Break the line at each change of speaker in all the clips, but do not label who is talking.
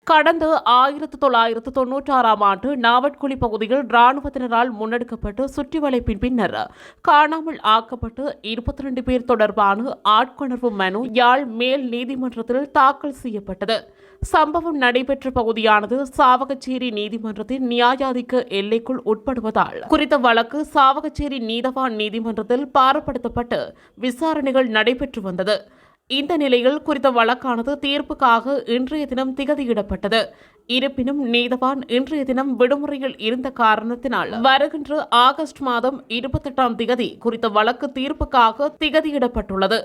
கடந்த 1996ஆம் ஆண்டு நாவட்குழி பகுதியில் இராணுவத்தினரால் முன்னெடுக்கப்பட்டு சுற்றிவளைப்பின் பின்னர் காணாமல் ஆக்கப்பட்டு 22 பேர் தொடர்பான ஆட்கொணர்வு மனு யாழ் மேல் நீதிமன்றத்தில் தாக்கல் செய்யப்பட்டது. சம்பவம் நடைபெற்ற பகுதியானது சாவகச்சேரி நீதிமன்றத்தின் நியாயாதிக்க எல்லைக்குள் உட்படுவதால் குறித்த வழக்கு சாவகச்சேரி நீதவான் நீதிமன்றத்தில் பாரப்படுத்தப்பட்டு விசாரணைகள் நடைபெற்று வந்தது. இந்த நிலையில் குறித்த வழக்கானது தீர்ப்புக்காக இன்றைய தினம் திகதியிடப்பட்டது. இருப்பினும் நீதவான் இன்றைய தினம் விடுமுறையில் இருந்த காரணத்தினால் வருகின்ற ஆகஸ்ட் மாதம் 28ஆம் திகதி குறித்த வழக்கு தீர்ப்புக்காக திகதியிடப்பட்டுள்ளது.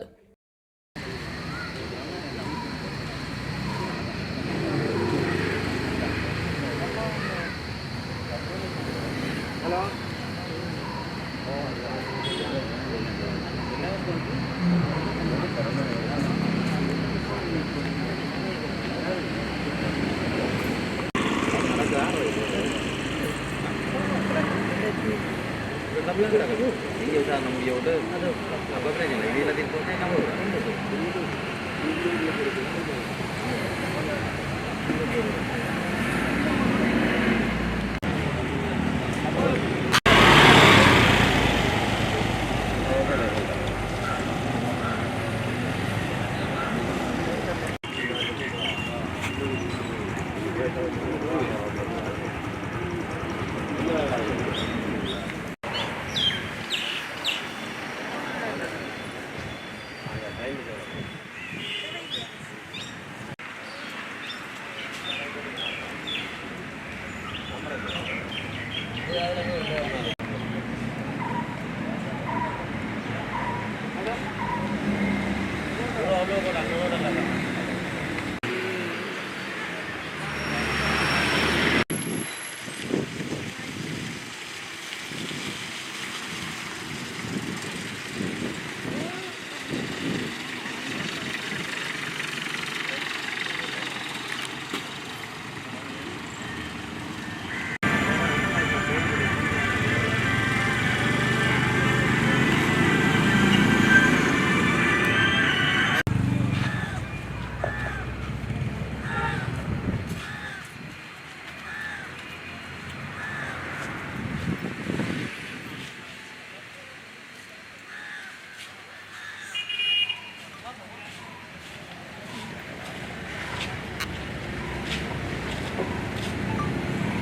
Ini udah 6 dia udah apa berani lah ini lagi tuh kamu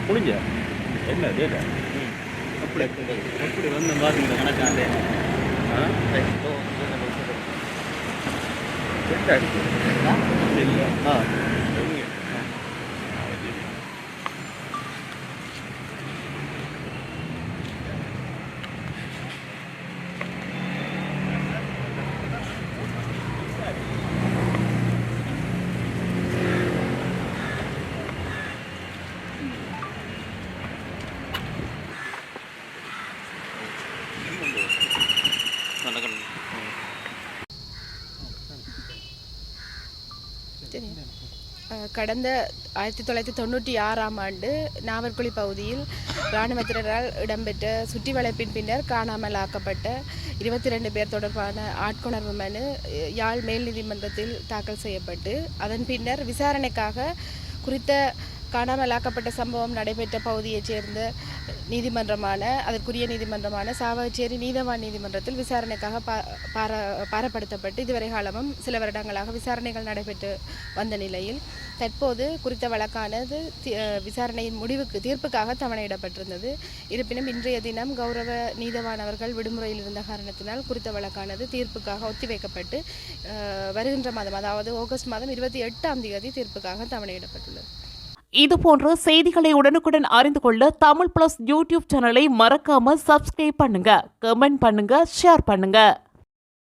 முடிஞ்ச என்ன டேட்டா அப்படி வந்து பாருங்க கணக்காண்டே
கடந்த 1996ஆம் ஆண்டு நாவற்குழி பகுதியில் இராணுவத்தினரால் இடம்பெற்ற சுற்றி வளைப்பின் பின்னர் காணாமல் ஆக்கப்பட்ட 22 பேர் தொடர்பான ஆட்கொணர்வு மனு யாழ் மேல் நீதிமன்றத்தில் தாக்கல் செய்யப்பட்டு அதன் பின்னர் விசாரணைக்காக குறித்த காணாமலாக்கப்பட்ட சம்பவம் நடைபெற்ற பகுதியைச் சேர்ந்த அதற்குரிய நீதிமன்றமான சாவகச்சேரி நீதவான் நீதிமன்றத்தில் விசாரணைக்காக பாரப்படுத்தப்பட்டு இதுவரை காலமும் சில வருடங்களாக விசாரணைகள் நடைபெற்று வந்த நிலையில் தற்போது குறித்த வழக்கானது விசாரணையின் தீர்ப்புக்காக தவணையிடப்பட்டிருந்தது. இருப்பினும் இன்றைய தினம் கௌரவ நீதவான் அவர்கள் விடுமுறையில் இருந்த காரணத்தினால் குறித்த வழக்கானது தீர்ப்புக்காக ஒத்திவைக்கப்பட்டு வருகின்ற மாதம் அதாவது ஆகஸ்ட் மாதம் 28ஆம் தேதி தீர்ப்புக்காக தவணையிடப்பட்டுள்ளது.
இதுபோன்ற செய்திகளை உடனுக்குடன் அறிந்து கொள்ள தமிழ் பிளஸ் யூடியூப் சேனலை மறக்காம சப்ஸ்கிரைப் பண்ணுங்க, கமெண்ட் பண்ணுங்க, ஷேர் பண்ணுங்க.